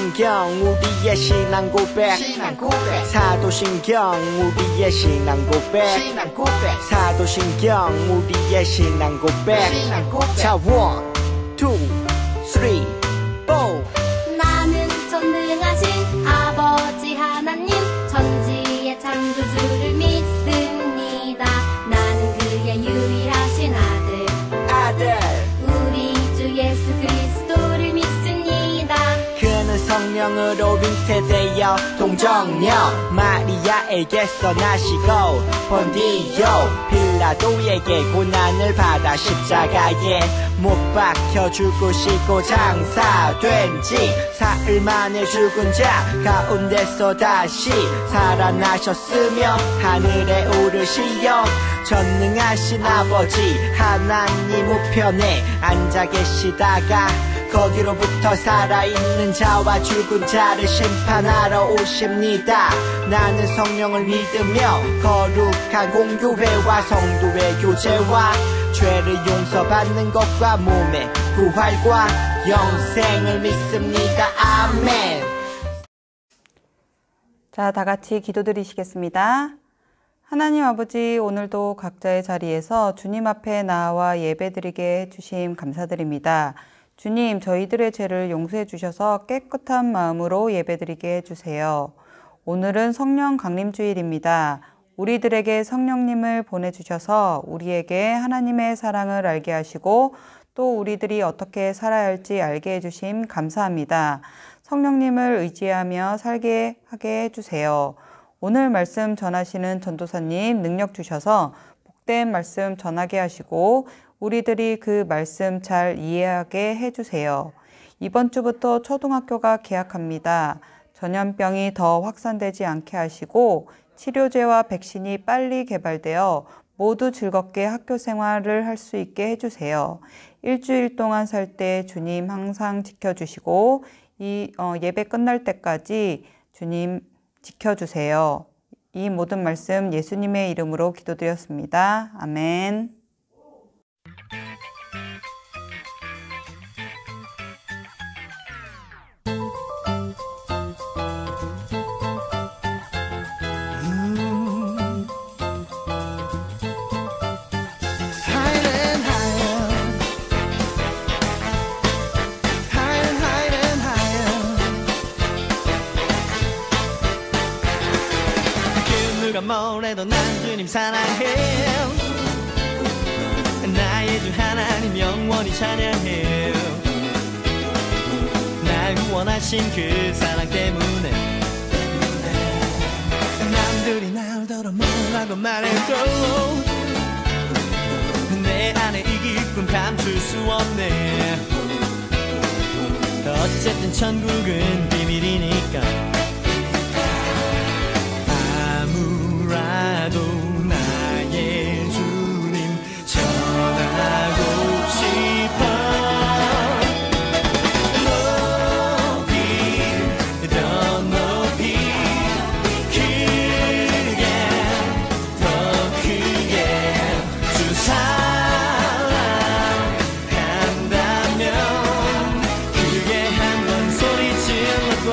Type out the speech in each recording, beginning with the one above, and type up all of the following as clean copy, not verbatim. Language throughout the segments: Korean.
사도신경 우리의 신앙 고백 사도신경 우리의 신앙 고백 사도신경 우리의 신앙 고백 자 1, 2, 3, 4 나는 전능하신 아버지 하나님 천지의 창조주를 믿습니다. 나는 그의 유일하신 아들 우리 주 예수 그리스도를 믿습니다. 그는 성령으로 잉태되어 동정녀 마리아에게서 나시고 본디오 빌라도에게 고난을 받아 십자가에 못 박혀 죽으시고 장사된 지 사흘 만에 죽은 자 가운데서 다시 살아나셨으며 하늘에 오르시어 전능하신 아버지 하나님 우편에 앉아 계시다가 거기로부터 살아있는 자와 죽은 자를 심판하러 오십니다. 나는 성령을 믿으며 거룩한 공교회와 성도의 교제와 죄를 용서받는 것과 몸의 부활과 영생을 믿습니다. 아멘. 자, 다 같이 기도드리시겠습니다. 하나님 아버지, 오늘도 각자의 자리에서 주님 앞에 나와 예배드리게 해주심 감사드립니다. 주님, 저희들의 죄를 용서해 주셔서 깨끗한 마음으로 예배드리게 해주세요. 오늘은 성령 강림주일입니다. 우리들에게 성령님을 보내주셔서 우리에게 하나님의 사랑을 알게 하시고 또 우리들이 어떻게 살아야 할지 알게 해주심 감사합니다. 성령님을 의지하며 살게 하게 해주세요. 오늘 말씀 전하시는 전도사님 능력 주셔서 복된 말씀 전하게 하시고 우리들이 그 말씀 잘 이해하게 해주세요. 이번 주부터 초등학교가 개학합니다. 전염병이 더 확산되지 않게 하시고 치료제와 백신이 빨리 개발되어 모두 즐겁게 학교 생활을 할 수 있게 해주세요. 일주일 동안 살 때 주님 항상 지켜주시고 이 예배 끝날 때까지 주님 지켜주세요. 이 모든 말씀 예수님의 이름으로 기도드렸습니다. 아멘. 뭐래도 난 주님 사랑해 나의 주 하나님 영원히 찬양해 날 구원하신 그 사랑 때문에 남들이 날 더러 뭐라고 말해도 내 안에 이 기쁨 감출 수 없네 어쨌든 천국은 비밀이니까 아무라도 나의 주님 전하고 싶어 높이 더 높이 크게 더 크게 주 사랑한다면 크게 한번 소리 질러봐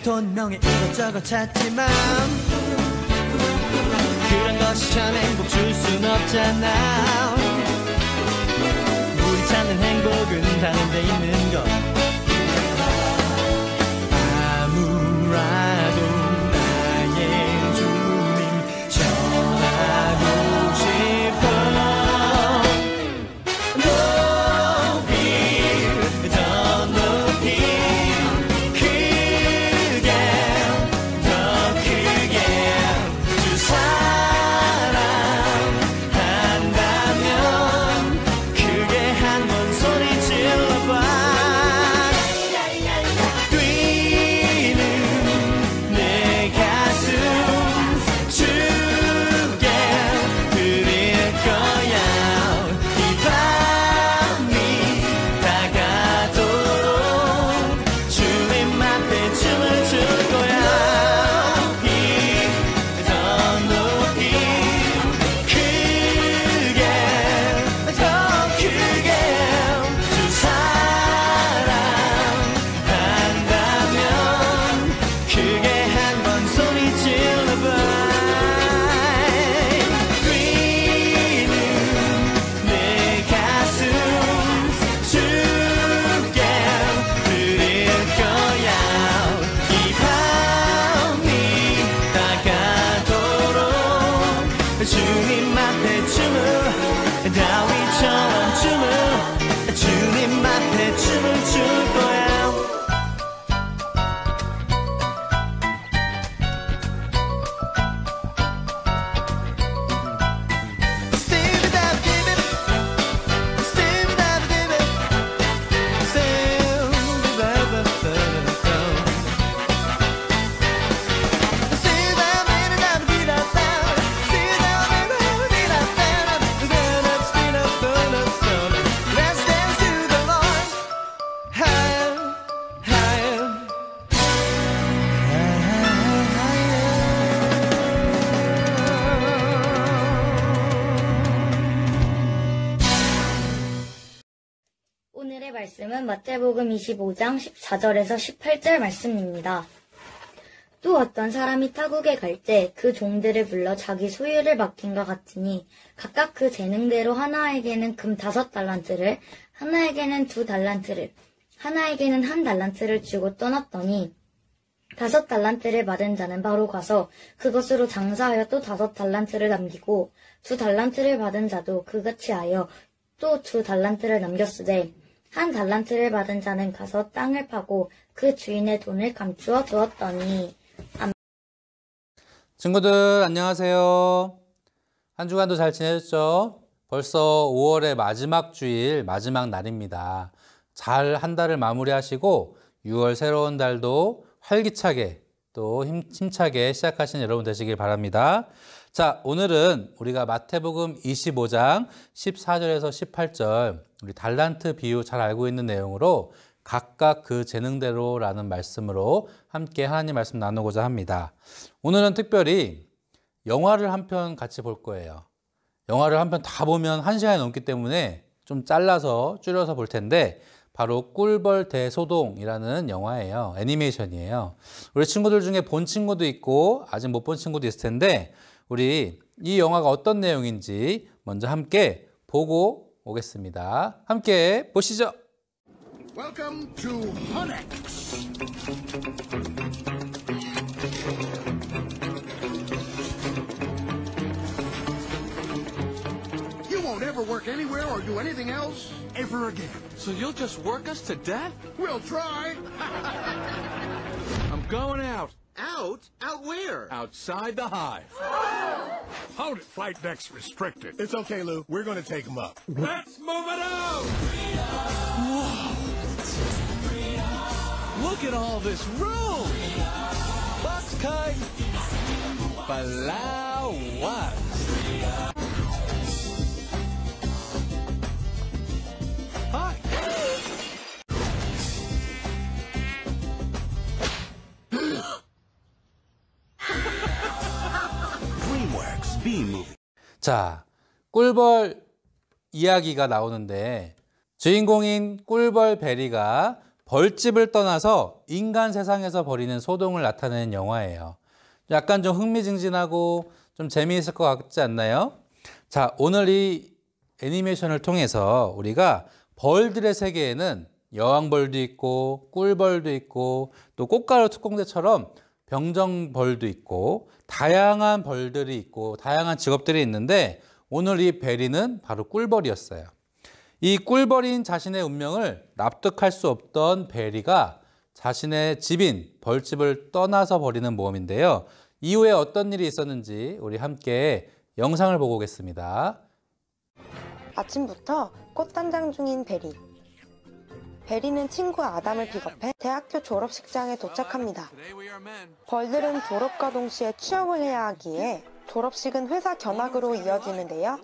돈 명예 이것저것 찾지만 그런 것이 참 행복 줄 순 없잖아 우리 찾는 행복은 다른 데 있는 것 아무라도 나의 주님 전하고 싶어 말씀은 마태복음 25장 14절에서 18절 말씀입니다. 또 어떤 사람이 타국에 갈 때 그 종들을 불러 자기 소유를 맡긴과 같으니 각각 그 재능대로 하나에게는 금 5달란트를, 하나에게는 2달란트를, 하나에게는 1달란트를 주고 떠났더니 5달란트를 받은 자는 바로 가서 그것으로 장사하여 또 5달란트를 남기고 2달란트를 받은 자도 그같이 하여 또 2달란트를 남겼으되 1달란트를 받은 자는 가서 땅을 파고 그 주인의 돈을 감추어 두었더니. 친구들 안녕하세요. 한 주간도 잘 지내셨죠? 벌써 5월의 마지막 주일, 마지막 날입니다. 잘 한 달을 마무리하시고 6월 새로운 달도 활기차게 또 힘차게 시작하신 여러분 되시길 바랍니다. 자, 오늘은 우리가 마태복음 25장 14절에서 18절 우리 달란트 비유 잘 알고 있는 내용으로 각각 그 재능대로라는 말씀으로 함께 하나님 말씀 나누고자 합니다. 오늘은 특별히 영화를 한 편 같이 볼 거예요. 영화를 한 편 다 보면 1시간이 넘기 때문에 좀 잘라서 줄여서 볼 텐데 바로 꿀벌 대소동이라는 영화예요. 애니메이션이에요. 우리 친구들 중에 본 친구도 있고 아직 못 본 친구도 있을 텐데 우리 이 영화가 어떤 내용인지 먼저 함께 보고 오겠습니다. 함께 보시죠. Welcome to Hunex. You won't ever work anywhere or do anything else ever again. So you'll just work us to death? We'll try. I'm going out. Out? Out where? Outside the hive. Hold it. Flight deck's restricted. It's okay, Lou. We're going to take them up. Let's move it out! Whoa! Look at all this room! Box kite! Palawas! Hi! DreamWorks B-Movie. 자, 꿀벌 이야기가 나오는데 주인공인 꿀벌 베리가 벌집을 떠나서 인간 세상에서 벌이는 소동을 나타내는 영화예요. 약간 좀 흥미진진하고 좀 재미있을 것 같지 않나요? 자, 오늘 이 애니메이션을 통해서 우리가 벌들의 세계에는 여왕벌도 있고 꿀벌도 있고 또 꽃가루 특공대처럼 병정벌도 있고 다양한 벌들이 있고 다양한 직업들이 있는데 오늘 이 베리는 바로 꿀벌이었어요. 이 꿀벌인 자신의 운명을 납득할 수 없던 베리가 자신의 집인 벌집을 떠나서 벌이는 모험인데요. 이후에 어떤 일이 있었는지 우리 함께 영상을 보고 오겠습니다. 아침부터 꽃단장 중인 베리. 베리는 친구 아담을 픽업해 대학교 졸업식장에 도착합니다. 벌들은 졸업과 동시에 취업을 해야 하기에 졸업식은 회사 견학으로 이어지는데요.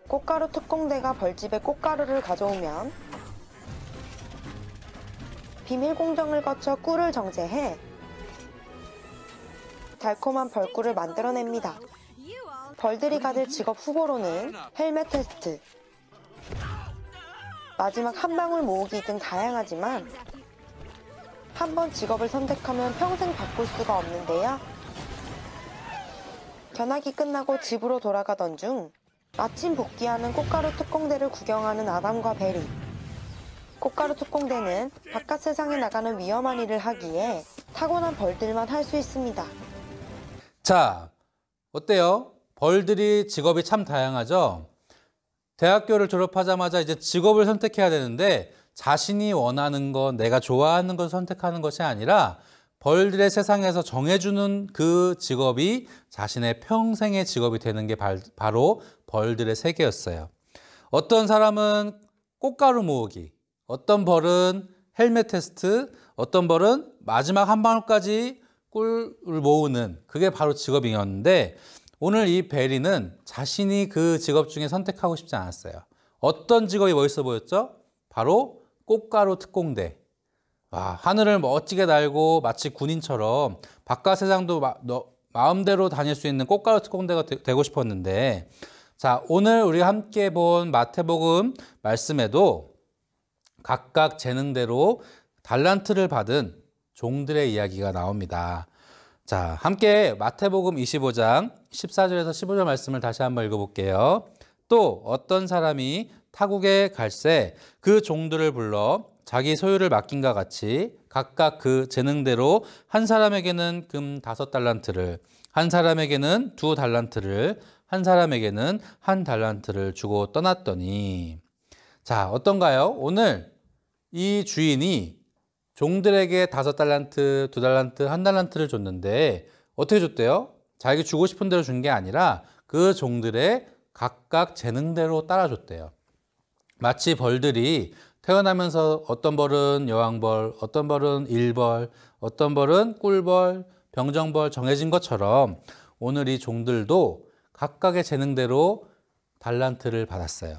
꽃가루 특공대가 벌집에 꽃가루를 가져오면 비밀 공정을 거쳐 꿀을 정제해 달콤한 벌꿀을 만들어냅니다. 벌들이 가질 직업 후보로는 헬멧 테스트, 마지막 한 방울 모으기 등 다양하지만 한 번 직업을 선택하면 평생 바꿀 수가 없는데요. 견학이 끝나고 집으로 돌아가던 중 마침 복귀하는 꽃가루 특공대를 구경하는 아담과 베리. 꽃가루 특공대는 바깥 세상에 나가는 위험한 일을 하기에 타고난 벌들만 할 수 있습니다. 자, 어때요? 벌들이 직업이 참 다양하죠? 대학교를 졸업하자마자 이제 직업을 선택해야 되는데 자신이 원하는 것, 내가 좋아하는 걸 선택하는 것이 아니라 벌들의 세상에서 정해주는 그 직업이 자신의 평생의 직업이 되는 게 바로 벌들의 세계였어요. 어떤 사람은 꽃가루 모으기, 어떤 벌은 헬멧 테스트, 어떤 벌은 마지막 한 방울까지 꿀을 모으는 그게 바로 직업이었는데 오늘 이 베리는 자신이 그 직업 중에 선택하고 싶지 않았어요. 어떤 직업이 멋있어 보였죠? 바로 꽃가루 특공대. 와, 하늘을 멋지게 날고 마치 군인처럼 바깥 세상도 마음대로 다닐 수 있는 꽃가루 특공대가 되고 싶었는데 자, 오늘 우리가 함께 본 마태복음 말씀에도 각각 재능대로 달란트를 받은 종들의 이야기가 나옵니다. 자, 함께 마태복음 25장 14절에서 15절 말씀을 다시 한번 읽어볼게요. 또 어떤 사람이 타국에 갈새 그 종들을 불러 자기 소유를 맡긴과 같이 각각 그 재능대로 한 사람에게는 금 5달란트를, 한 사람에게는 2달란트를, 한 사람에게는 1달란트를 주고 떠났더니. 자, 어떤가요? 오늘 이 주인이 종들에게 5달란트, 2달란트, 1달란트를 줬는데 어떻게 줬대요? 자기가 주고 싶은 대로 준 게 아니라 그 종들의 각각 재능대로 따라줬대요. 마치 벌들이 태어나면서 어떤 벌은 여왕벌, 어떤 벌은 일벌, 어떤 벌은 꿀벌, 병정벌 정해진 것처럼 오늘 이 종들도 각각의 재능대로 달란트를 받았어요.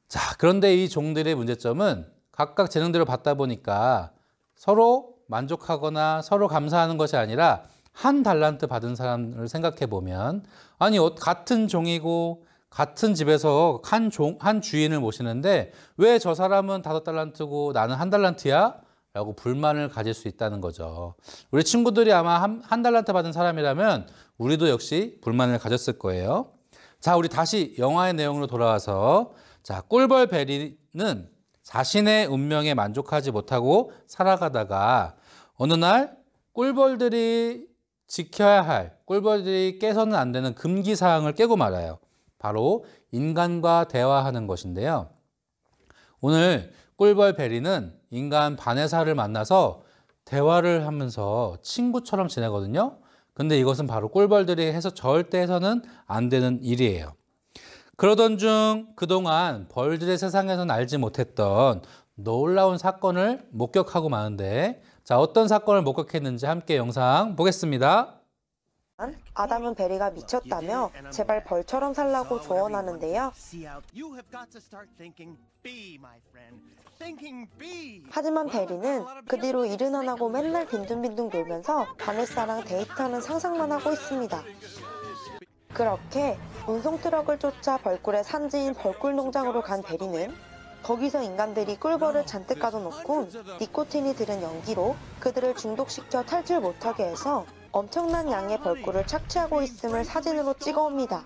자, 그런데 이 종들의 문제점은 각각 재능대로 받다 보니까 서로 만족하거나 서로 감사하는 것이 아니라 1달란트 받은 사람을 생각해 보면, 아니 같은 종이고 같은 집에서 한 주인을 모시는데 왜 저 사람은 5달란트고 나는 1달란트야? 라고 불만을 가질 수 있다는 거죠. 우리 친구들이 아마 한 달란트 받은 사람이라면 우리도 역시 불만을 가졌을 거예요. 자, 우리 다시 영화의 내용으로 돌아와서, 자, 꿀벌 베리는 자신의 운명에 만족하지 못하고 살아가다가 어느 날 꿀벌들이 지켜야 할, 꿀벌들이 깨서는 안 되는 금기사항을 깨고 말아요. 바로 인간과 대화하는 것인데요. 오늘 꿀벌 베리는 인간 바네사를 만나서 대화를 하면서 친구처럼 지내거든요. 근데 이것은 바로 꿀벌들이 절대 해서는 안 되는 일이에요. 그러던 중 그동안 벌들의 세상에서는 알지 못했던 놀라운 사건을 목격하고 마는데, 자, 어떤 사건을 목격했는지 함께 영상 보겠습니다. 아담은 베리가 미쳤다며 제발 벌처럼 살라고 조언하는데요. 하지만 베리는 그 뒤로 일은 안 하고 맨날 빈둥빈둥 놀면서 바네사랑 데이트하는 상상만 하고 있습니다. 그렇게 운송 트럭을 쫓아 벌꿀의 산지인 벌꿀 농장으로 간 베리는 거기서 인간들이 꿀벌을 잔뜩 가둬놓고 니코틴이 들은 연기로 그들을 중독시켜 탈출 못하게 해서 엄청난 양의 벌꿀을 착취하고 있음을 사진으로 찍어옵니다.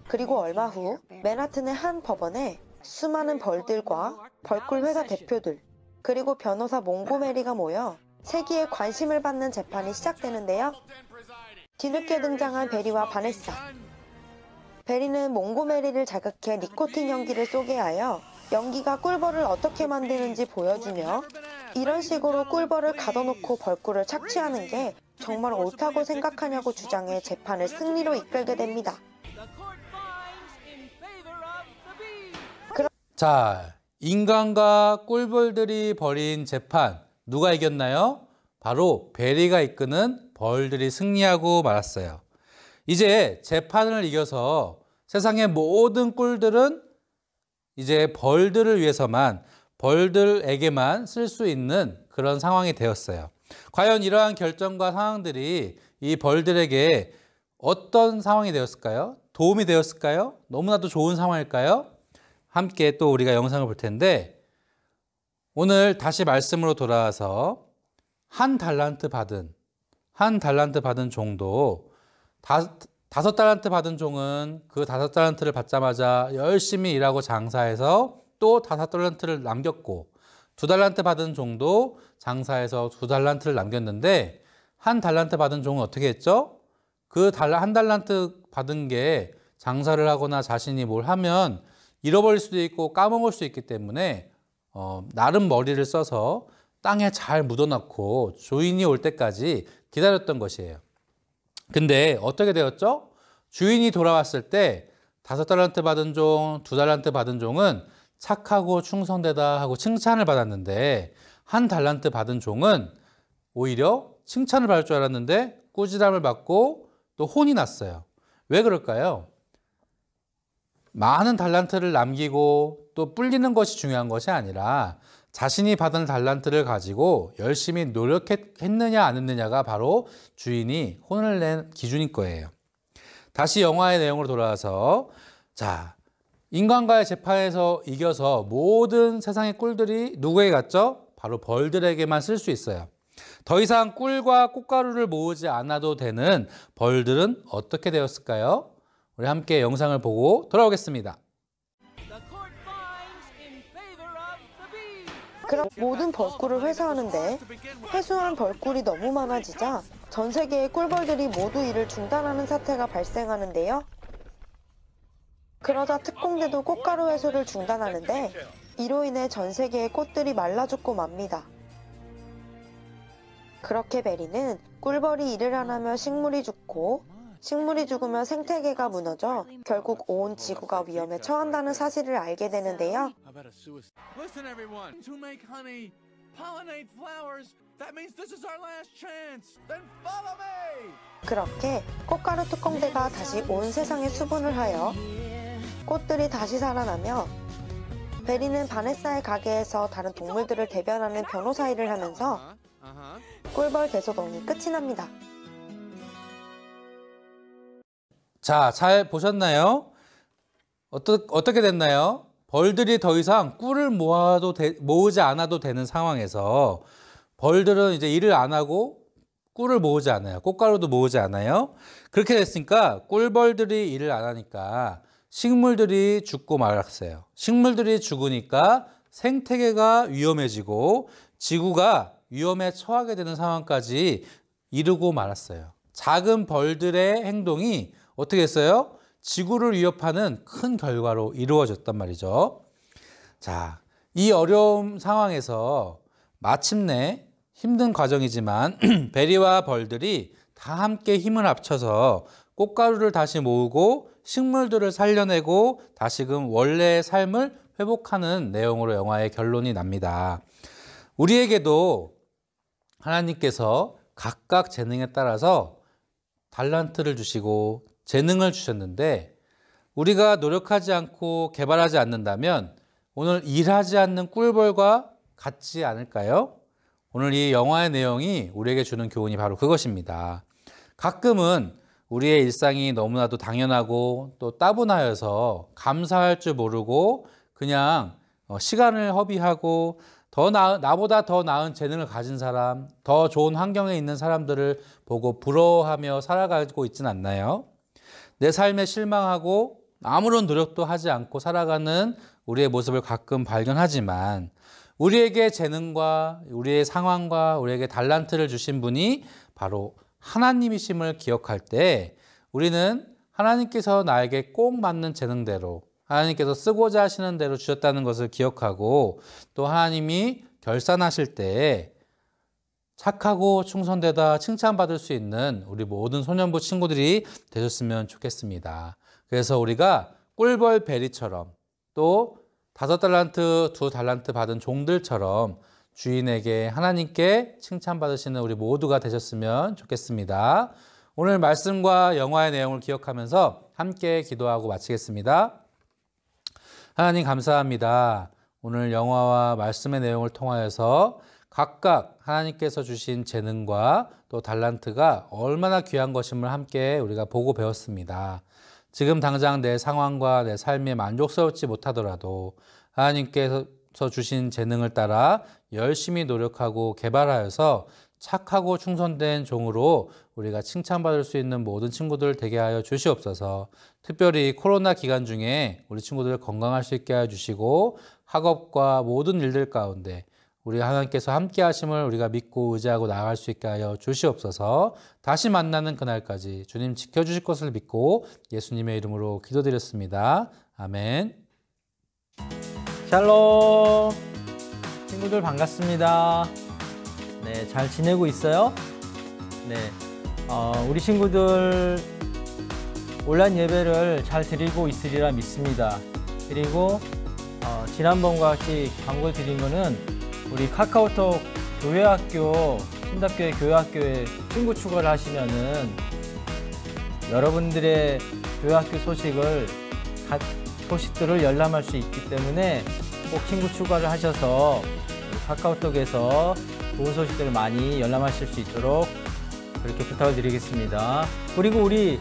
그리고 얼마 후 맨하튼의 한 법원에 수많은 벌들과 벌꿀 회사 대표들, 그리고 변호사 몽고메리가 모여 세기에 관심을 받는 재판이 시작되는데요. 뒤늦게 등장한 베리와 바네사. 베리는 몽고메리를 자극해 니코틴 연기를 쏘게 하여 연기가 꿀벌을 어떻게 만드는지 보여주며, 이런 식으로 꿀벌을 가둬놓고 벌꿀을 착취하는 게 정말 옳다고 생각하냐고 주장해 재판을 승리로 이끌게 됩니다. 자, 인간과 꿀벌들이 벌인 재판, 누가 이겼나요? 바로 베리가 이끄는 벌들이 승리하고 말았어요. 이제 재판을 이겨서 세상의 모든 꿀들은 이제 벌들을 위해서만, 벌들에게만 쓸 수 있는 그런 상황이 되었어요. 과연 이러한 결정과 상황들이 이 벌들에게 어떤 상황이 되었을까요? 도움이 되었을까요? 너무나도 좋은 상황일까요? 함께 또 우리가 영상을 볼 텐데, 오늘 다시 말씀으로 돌아와서 한 달란트 받은 종도 5달란트 받은 종은 그 5달란트를 받자마자 열심히 일하고 장사해서 또 5달란트를 남겼고, 2달란트 받은 종도 장사해서 2달란트를 남겼는데, 1달란트 받은 종은 어떻게 했죠? 그 1달란트 받은 게 장사를 하거나 자신이 뭘 하면 잃어버릴 수도 있고 까먹을 수 있기 때문에 나름 머리를 써서 땅에 잘 묻어놓고 주인이 올 때까지 기다렸던 것이에요. 근데 어떻게 되었죠? 주인이 돌아왔을 때 5달란트 받은 종, 2달란트 받은 종은 착하고 충성되다 하고 칭찬을 받았는데, 1달란트 받은 종은 오히려 칭찬을 받을 줄 알았는데 꾸지람을 받고 또 혼이 났어요. 왜 그럴까요? 많은 달란트를 남기고 또 불리는 것이 중요한 것이 아니라 자신이 받은 달란트를 가지고 열심히 노력했느냐 안 했느냐가 바로 주인이 혼을 낸 기준일 거예요. 다시 영화의 내용으로 돌아와서, 자, 인간과의 재판에서 이겨서 모든 세상의 꿀들이 누구에게 갔죠? 바로 벌들에게만 쓸 수 있어요. 더 이상 꿀과 꽃가루를 모으지 않아도 되는 벌들은 어떻게 되었을까요? 우리 함께 영상을 보고 돌아오겠습니다. 그럼 모든 벌꿀을 회수하는데 회수한 벌꿀이 너무 많아지자 전 세계의 꿀벌들이 모두 이를 중단하는 사태가 발생하는데요. 그러자 특공대도 꽃가루 회수를 중단하는데 이로 인해 전 세계의 꽃들이 말라 죽고 맙니다. 그렇게 베리는 꿀벌이 일을 안 하면 식물이 죽고 식물이 죽으면 생태계가 무너져 결국 온 지구가 위험에 처한다는 사실을 알게 되는데요. Listen, everyone. To make honey, pollinate flowers. That means this is our last chance. Then follow me. 그렇게 꽃가루 특공대가 다시 온 세상에 수분을 하여 꽃들이 다시 살아나며 베리는 바네사의 가게에서 다른 동물들을 대변하는 변호사 일을 하면서 꿀벌 대소동이 끝이 납니다. 자, 잘 보셨나요? 어떻게 됐나요? 벌들이 더 이상 꿀을 모으지 않아도 되는 상황에서 벌들은 이제 일을 안 하고 꿀을 모으지 않아요. 꽃가루도 모으지 않아요. 그렇게 됐으니까 꿀벌들이 일을 안 하니까 식물들이 죽고 말았어요. 식물들이 죽으니까 생태계가 위험해지고 지구가 위험에 처하게 되는 상황까지 이르고 말았어요. 작은 벌들의 행동이 어떻게 했어요? 지구를 위협하는 큰 결과로 이루어졌단 말이죠. 자, 이 어려운 상황에서 마침내 힘든 과정이지만 베리와 벌들이 다 함께 힘을 합쳐서 꽃가루를 다시 모으고 식물들을 살려내고 다시금 원래의 삶을 회복하는 내용으로 영화의 결론이 납니다. 우리에게도 하나님께서 각각 재능에 따라서 달란트를 주시고 재능을 주셨는데 우리가 노력하지 않고 개발하지 않는다면 오늘 일하지 않는 꿀벌과 같지 않을까요? 오늘 이 영화의 내용이 우리에게 주는 교훈이 바로 그것입니다. 가끔은 우리의 일상이 너무나도 당연하고 또 따분하여서 감사할 줄 모르고 그냥 시간을 허비하고 나보다 더 나은 재능을 가진 사람, 더 좋은 환경에 있는 사람들을 보고 부러워하며 살아가고 있지는 않나요? 내 삶에 실망하고 아무런 노력도 하지 않고 살아가는 우리의 모습을 가끔 발견하지만 우리에게 재능과 우리의 상황과 우리에게 달란트를 주신 분이 바로 하나님이심을 기억할 때 우리는 하나님께서 나에게 꼭 맞는 재능대로 하나님께서 쓰고자 하시는 대로 주셨다는 것을 기억하고 또 하나님이 결산하실 때 착하고 충성되다 칭찬받을 수 있는 우리 모든 소년부 친구들이 되셨으면 좋겠습니다. 그래서 우리가 꿀벌 베리처럼 또 5달란트, 2달란트 받은 종들처럼 주인에게 하나님께 칭찬받으시는 우리 모두가 되셨으면 좋겠습니다. 오늘 말씀과 영화의 내용을 기억하면서 함께 기도하고 마치겠습니다. 하나님 감사합니다. 오늘 영화와 말씀의 내용을 통하여서 각각 하나님께서 주신 재능과 또 달란트가 얼마나 귀한 것임을 함께 우리가 보고 배웠습니다. 지금 당장 내 상황과 내 삶에 만족스럽지 못하더라도 하나님께서 주신 재능을 따라 열심히 노력하고 개발하여서 착하고 충성된 종으로 우리가 칭찬받을 수 있는 모든 친구들 되게 하여 주시옵소서. 특별히 코로나 기간 중에 우리 친구들 건강할 수 있게 하여 주시고 학업과 모든 일들 가운데 우리 하나님께서 함께 하심을 우리가 믿고 의지하고 나아갈 수 있게 하여 주시옵소서. 다시 만나는 그날까지 주님 지켜주실 것을 믿고 예수님의 이름으로 기도드렸습니다. 아멘. 샬롬. 친구들 반갑습니다. 네, 잘 지내고 있어요? 네, 우리 친구들 온라인 예배를 잘 드리고 있으리라 믿습니다. 그리고 지난번과 같이 광고 드린 거는 우리 카카오톡 교회학교, 신답교회 교회학교에 친구 추가를 하시면은 여러분들의 교회학교 소식들을 열람할 수 있기 때문에 꼭 친구 추가를 하셔서 카카오톡에서 좋은 소식들을 많이 열람하실 수 있도록 그렇게 부탁을 드리겠습니다. 그리고 우리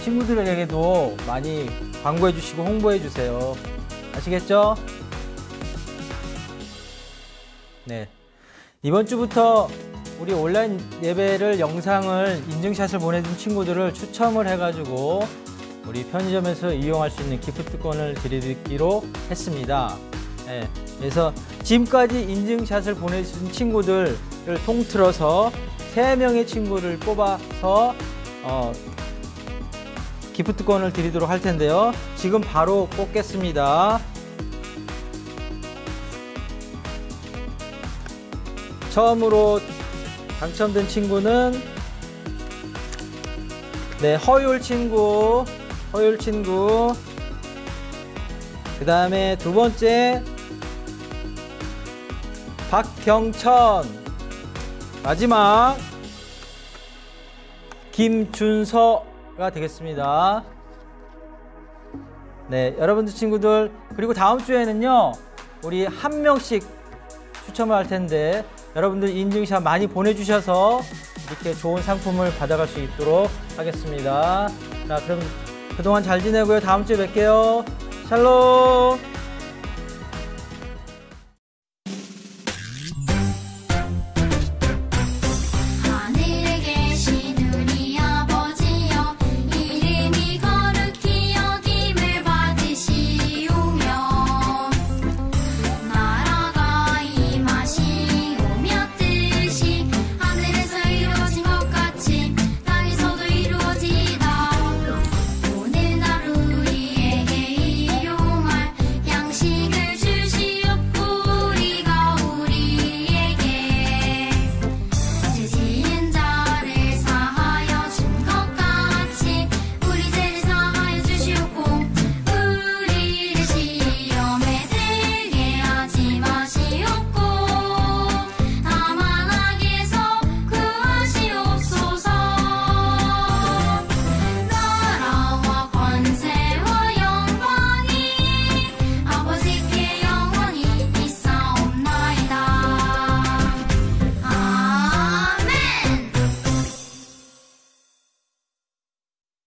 친구들에게도 많이 광고해 주시고 홍보해 주세요. 아시겠죠? 네. 이번 주부터 우리 온라인 예배를 영상을 인증샷을 보내준 친구들을 추첨을 해가지고 우리 편의점에서 이용할 수 있는 기프트콘을 드리기로 했습니다. 네. 그래서 지금까지 인증샷을 보내준 친구들을 통틀어서 3명의 친구를 뽑아서 기프트콘을 드리도록 할 텐데요. 지금 바로 뽑겠습니다. 처음으로 당첨된 친구는 네, 허율 친구. 그 다음에 두 번째 박경천. 마지막 김준서가 되겠습니다. 네, 여러분들 친구들, 그리고 다음 주에는요 우리 한 명씩 추첨을 할 텐데 여러분들 인증샷 많이 보내주셔서 이렇게 좋은 상품을 받아갈 수 있도록 하겠습니다. 자, 그럼 그동안 잘 지내고요. 다음 주에 뵐게요. 샬롬.